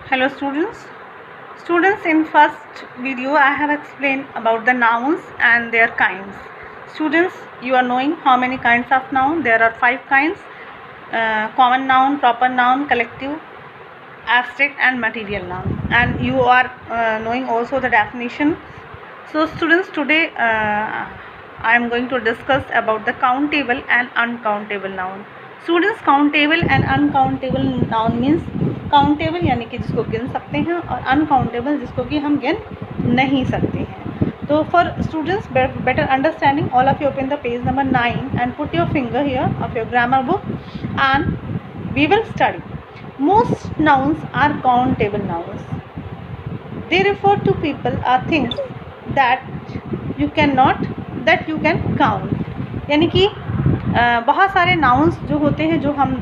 Hello students. Students, in first video I have explained about the nouns and their kinds. Students, you are knowing how many kinds of noun? There are 5 kinds: common noun, proper noun, collective, abstract and material noun. And you are knowing also the definition. So students, today I am going to discuss about the countable and uncountable noun. Students, countable and uncountable noun means countable यानी कि जिसको गिन सकते हैं और uncountable जिसको कि हम गिन नहीं सकते हैं. तो for students better understanding, all of you open the page number 9 and put your finger here of your grammar book and we will study. Most nouns are countable nouns. They refer to people or things that you can count. यानी कि बहुत सारे nouns जो होते हैं, जो हम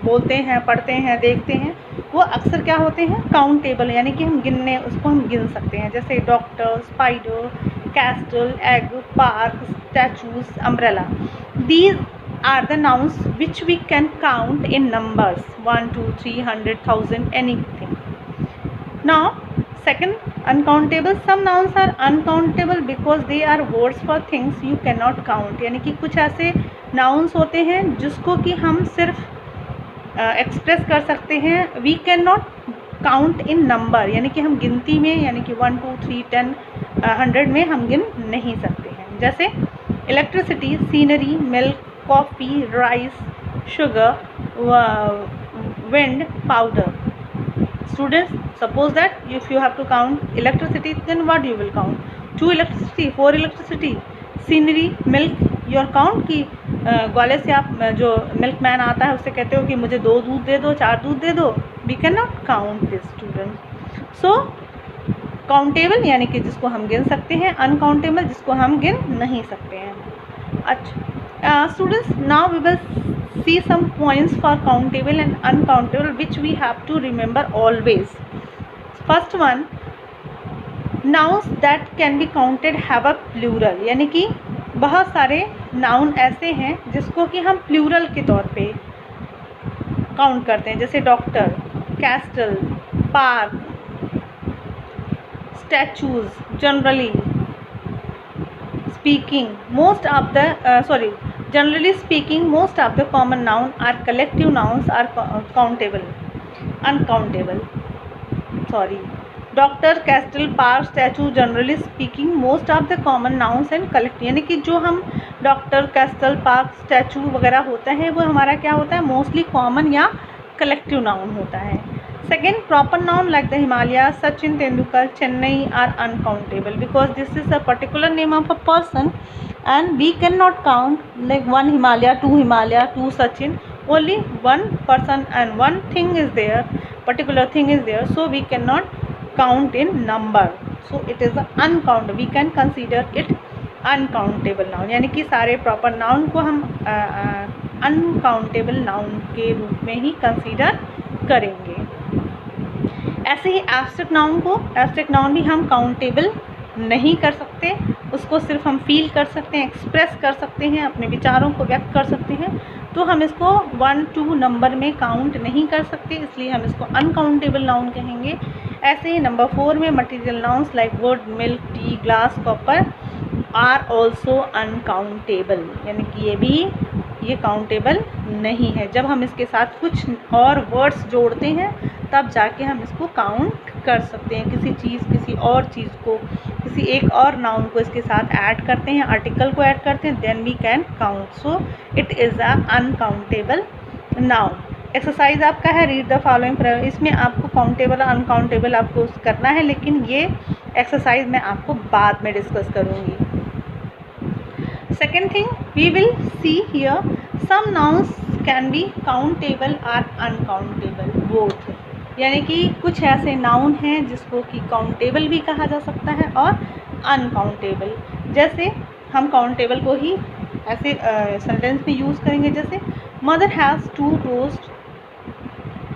बोलते हैं, पढ़ते हैं, देखते हैं, वो अक्सर क्या होते हैं? काउंटेबल, यानी कि उसको हम गिन सकते हैं. जैसे doctor, spider, castle, egg, park, statues, umbrella. These are the nouns which we can count in numbers 1, 2, 3, 100, 1000, anything. Now second, uncountable. Some nouns are uncountable because they are words for things you cannot count. यानी कि कुछ ऐसे nouns होते हैं जिसको कि हम सिर्फ एक्सप्रेस कर सकते हैं. We can not count in number, यानी कि हम गिनती में, यानी कि 1, 2, 3, 10, 100 में हम गिन नहीं सकते हैं. जैसे electricity, scenery, milk, coffee, rice, sugar, wind, powder. Students, suppose that if you have to count electricity, then what you will count? 2 electricity, 4 electricity, scenery, milk. Your count की ग्वाले से आप जो मिल्क मैन आता है उससे कहते हो कि मुझे 2 दूध दे दो, 4 दूध दे दो. We can not count this student. So countable यानी कि जिसको हम गिन सकते हैं, अनकाउंटेबल जिसको हम गिन नहीं सकते हैं. अच्छा students, now we will see some points for countable and uncountable which we have to remember always. First one, nouns that can be counted have a plural. यानी कि बहुत सारे नाउन ऐसे हैं जिसको कि हम प्लूरल के तौर पे काउंट करते हैं. जैसे doctor, castle, park, statues. Generally speaking generally speaking, most of the common noun are collective nouns are uncountable. Doctor, castle, park, statue. Generally speaking, most of the common nouns and collective. यानी कि जो हम doctor, castle, park, statue वगैरह होता है वो हमारा क्या होता है? मोस्टली कॉमन या कलेक्टिव नाउन होता है. Second, proper noun like the Himalaya, Sachin Tendulkar, Chennai are uncountable because this is a particular name of a person and we cannot count like 1 Himalaya, 2 Himalaya, 2 Sachin. Only one person and one thing is there, particular thing is there, so we cannot count in number, so it is uncountable. We can consider it uncountable noun. यानी कि सारे proper noun को हम uncountable noun के रूप में ही consider करेंगे. ऐसे ही एब्स्ट्रैक्ट नाउन भी हम काउंटेबल नहीं कर सकते. उसको सिर्फ हम फील कर सकते हैं, एक्सप्रेस कर सकते हैं, अपने विचारों को व्यक्त कर सकते हैं. तो हम इसको 1, 2 नंबर में काउंट नहीं कर सकते, इसलिए हम इसको अनकाउंटेबल नाउन कहेंगे. ऐसे ही नंबर 4 में material nouns like wood, milk, tea, glass, copper are also uncountable. यानी कि ये काउंटेबल नहीं है. जब हम इसके साथ कुछ और वर्ड्स जोड़ते हैं तब जाके हम इसको काउंट कर सकते हैं. किसी और चीज़ को, किसी एक और नाउन को इसके साथ ऐड करते हैं, आर्टिकल को ऐड करते हैं, then we can count. So it is a uncountable noun. Exercise आपका है रीड द फॉलोइंग. इसमें आपको काउंटेबल और अनकाउंटेबल आपको करना है, लेकिन ये एक्सरसाइज मैं आपको बाद में डिस्कस करूँगी. Second thing, we will see here some nouns can be countable or uncountable both. यानी कि कुछ ऐसे नाउन हैं जिसको कि काउंटेबल भी कहा जा सकता है और अनकाउंटेबल. जैसे हम काउंटेबल को ही ऐसे सेंटेंस में यूज़ करेंगे. जैसे mother has 2 toast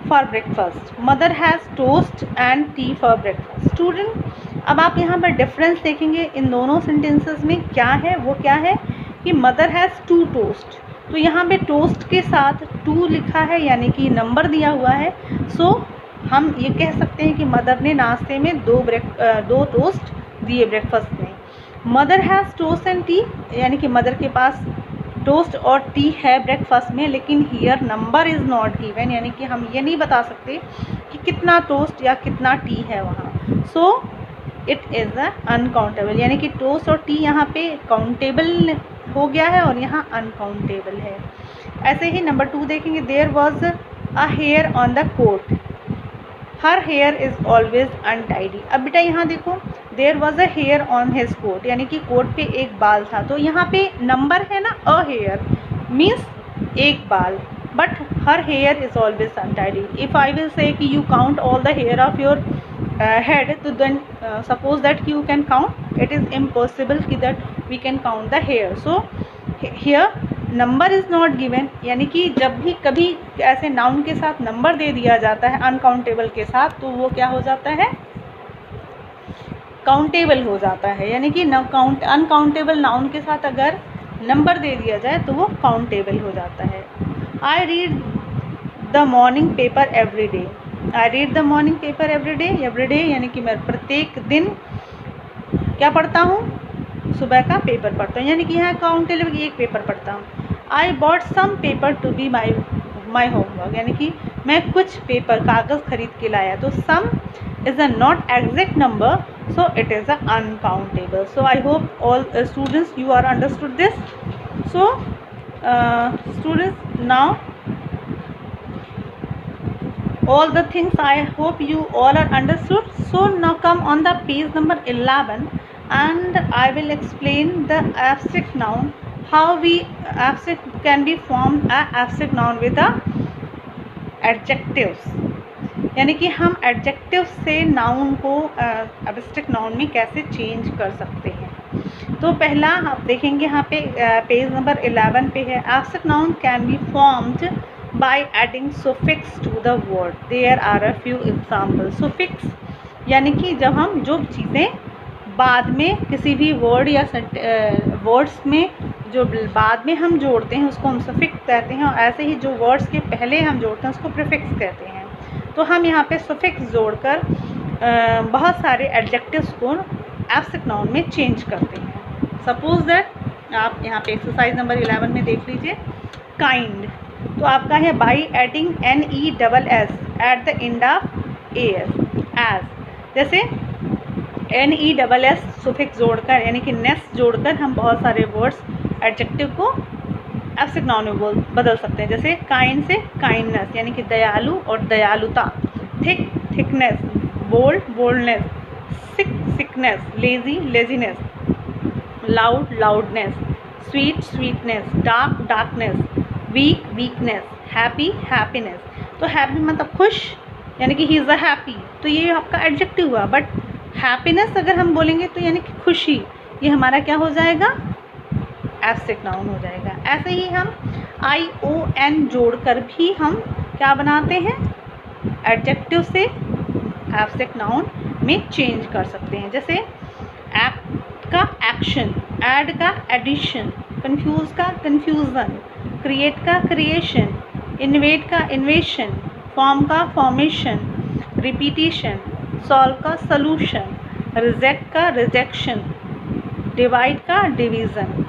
for breakfast. Mother has toast and T for breakfast. Student, अब आप यहाँ पर डिफरेंस देखेंगे इन दोनों सेंटेंसेस में. क्या है? वो क्या है कि मदर हैज़ 2 टोस्ट. तो यहाँ पे टोस्ट के साथ 2 लिखा है, यानी कि नंबर दिया हुआ है. सो हम ये कह सकते हैं कि मदर ने नाश्ते में 2 टोस्ट दिए ब्रेकफास्ट में। Mother has toast and T, यानी कि मदर के पास टोस्ट और टी है ब्रेकफास्ट में, लेकिन here number is not given, यानी कि हम ये नहीं बता सकते कि कितना टोस्ट या कितना टी है वहाँ। सो इट इज़ अनकाउंटेबल, यानी कि टोस्ट और टी यहाँ पे काउंटेबल हो गया है और यहाँ अनकाउंटेबल है। ऐसे ही नंबर 2 देखेंगे, there was a hair on the coat, her hair is always untidy. अब बेटा यहाँ देखो, there was a hair on his coat, यानी कि कोट पे एक बाल था, तो यहाँ पे नंबर है ना, अ हेयर मीन्स एक बाल, but her hair is always untidy. If I will say कि you count all the hair of your head, तो then suppose that you can count, it is impossible कि that we can count the hair. So here number is not given, यानी कि जब भी कभी ऐसे noun के साथ नंबर दे दिया जाता है अनकाउंटेबल के साथ, तो वो क्या हो जाता है, काउंटेबल हो जाता है। यानी कि अनकाउंटेबल नाउन के साथ अगर नंबर दे दिया जाए तो वो काउंटेबल हो जाता है। I read the morning paper every day, I read the morning paper every day यानी कि मैं प्रत्येक दिन क्या पढ़ता हूँ, सुबह का पेपर पढ़ता हूँ, यानी कि यहाँ काउंटेबल एक पेपर पढ़ता हूँ। I bought some paper to be my homework, यानी कि मैं कुछ पेपर कागज़ खरीद के लाया, तो सम is a not exact number, so it is a uncountable. So I hope all students you are understood this. So students, now all the things I hope you all are understood. So now come on the page number 11 and I will explain the abstract noun, how we abstract can be formed a abstract noun with the adjectives, यानी कि हम adjective से noun को abstract noun में कैसे change कर सकते हैं। तो पहला आप देखेंगे यहाँ पे पेज नंबर 11 पे है, abstract noun can be formed by adding suffix to the word, there are a few example. Suffix यानी कि जब हम जो चीज़ें बाद में किसी भी वर्ड या वर्ड्स में जो बाद में हम जोड़ते हैं उसको हम सफिक्स कहते हैं, और ऐसे ही जो वर्ड्स के पहले हम जोड़ते हैं उसको प्रीफिक्स कहते हैं। तो हम यहाँ पे सफिक्स जोड़कर बहुत सारे एडजेक्टिव्स को एब्स्ट्रैक्ट नाउन में चेंज करते हैं। सपोज दैट आप यहाँ पे एक्सरसाइज नंबर 11 में देख लीजिए, काइंड, तो आपका है by adding NESS at the end of age, जैसे NESS सुफिक्स जोड़कर यानी कि नेस जोड़कर हम बहुत सारे वर्ड्स एडजेक्टिव को एब्स्ट्रैक्ट नाउन में बदल सकते हैं। जैसे काइंड से काइंडनेस यानी कि दयालु और दयालुता, thick thickness, bold boldness, sick sickness, lazy laziness, loud loudness, sweet sweetness, dark darkness, weak weakness, happy happiness. तो हैप्पी मतलब खुश, यानी कि ही इज़ अ हैप्पी, तो ये आपका एडजेक्टिव हुआ। बट हैप्पीनेस अगर हम बोलेंगे तो यानी कि खुशी, ये हमारा क्या हो जाएगा, एब्स्ट्रैक्ट नाउन हो जाएगा। ऐसे ही हम ION जोड़कर भी हम क्या बनाते हैं, एडजेक्टिव से एब्स्ट्रैक्ट नाउन में चेंज कर सकते हैं। जैसे एक्ट का एक्शन, ऐड का एडिशन, कंफ्यूज का कन्फ्यूज़न, क्रिएट का क्रिएशन, इन्वेट का इन्वेशन, फॉर्म का फॉर्मेशन, रिपीटिशन, सॉल्व का सॉल्यूशन, रिजेक्ट का रिजेक्शन, डिवाइड का डिवीज़न।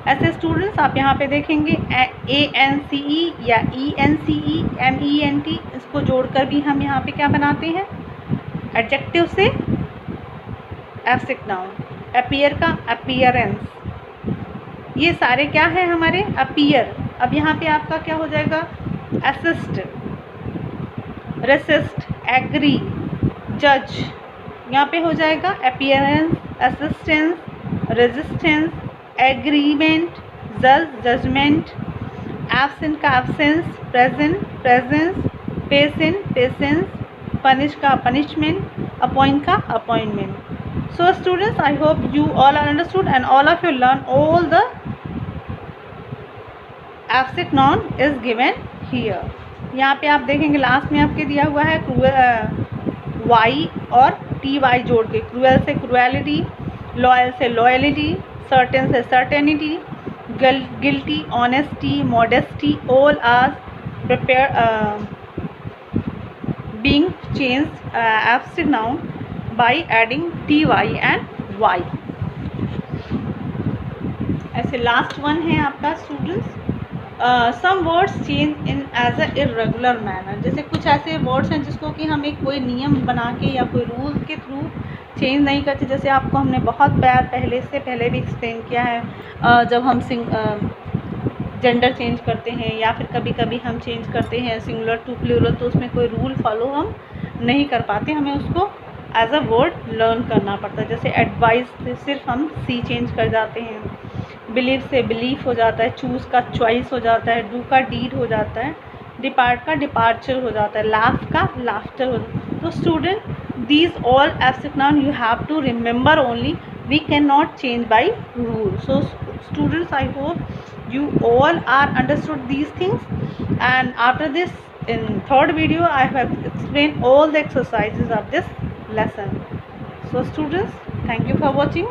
ऐसे स्टूडेंट्स आप यहाँ पे देखेंगे ANCE या ENCE, MENT, इसको जोड़कर भी हम यहाँ पे क्या बनाते हैं, एडजेक्टिव से एब्स्ट्रैक्ट नाउन। अपीयर का अपीयरेंस, ये सारे क्या है हमारे अपीयर। अब यहाँ पे आपका क्या हो जाएगा, असिस्ट, रेसिस्ट, एग्री, जज, यहाँ पे हो जाएगा अपीयरेंस, असिस्टेंस, रेजिस्टेंस, एग्रीमेंट, जज जजमेंट, एब्सेंट का absence, present presence, patient patience, punish का पनिशमेंट, अपॉइंट का appointment. So students, I hope you all are understood and all of you learn all the abstract noun is given here. यहाँ पे आप देखेंगे last में आपके दिया हुआ है Y और TY जोड़ के, क्रूएल से क्रूएलिटी, लॉयल से लॉयलिटी, सर्टेन से certainty, guilty, honesty, modesty, all are prepare being changed abstract noun by adding ty and y. ऐसे लास्ट वन है आपका students, some words change in as a irregular manner. जैसे कुछ ऐसे words हैं जिसको कि हम एक कोई नियम बना के या कोई रूल के थ्रू चेंज नहीं करते. जैसे आपको हमने बहुत बार पहले भी एक्सप्लेन किया है, जब हम जेंडर चेंज करते हैं या फिर कभी कभी हम चेंज करते हैं सिंगुलर टू प्लूरल, तो उसमें कोई रूल फॉलो हम नहीं कर पाते, हमें उसको एज अ वर्ड लर्न करना पड़ता है. जैसे एडवाइस से सिर्फ हम सी चेंज कर जाते हैं, बिलीव से बिलीफ हो जाता है, चूज़ का चॉइस हो जाता है, डू का डीड हो जाता है, डिपार्ट का डिपार्चर हो जाता है, लाफ का लाफ्टर हो जाता है. तो student these all abstract noun you have to remember only, we cannot change by rule. So students, I hope you all are understood these things, and after this in third video I have explained all the exercises of this lesson. So students, thank you for watching.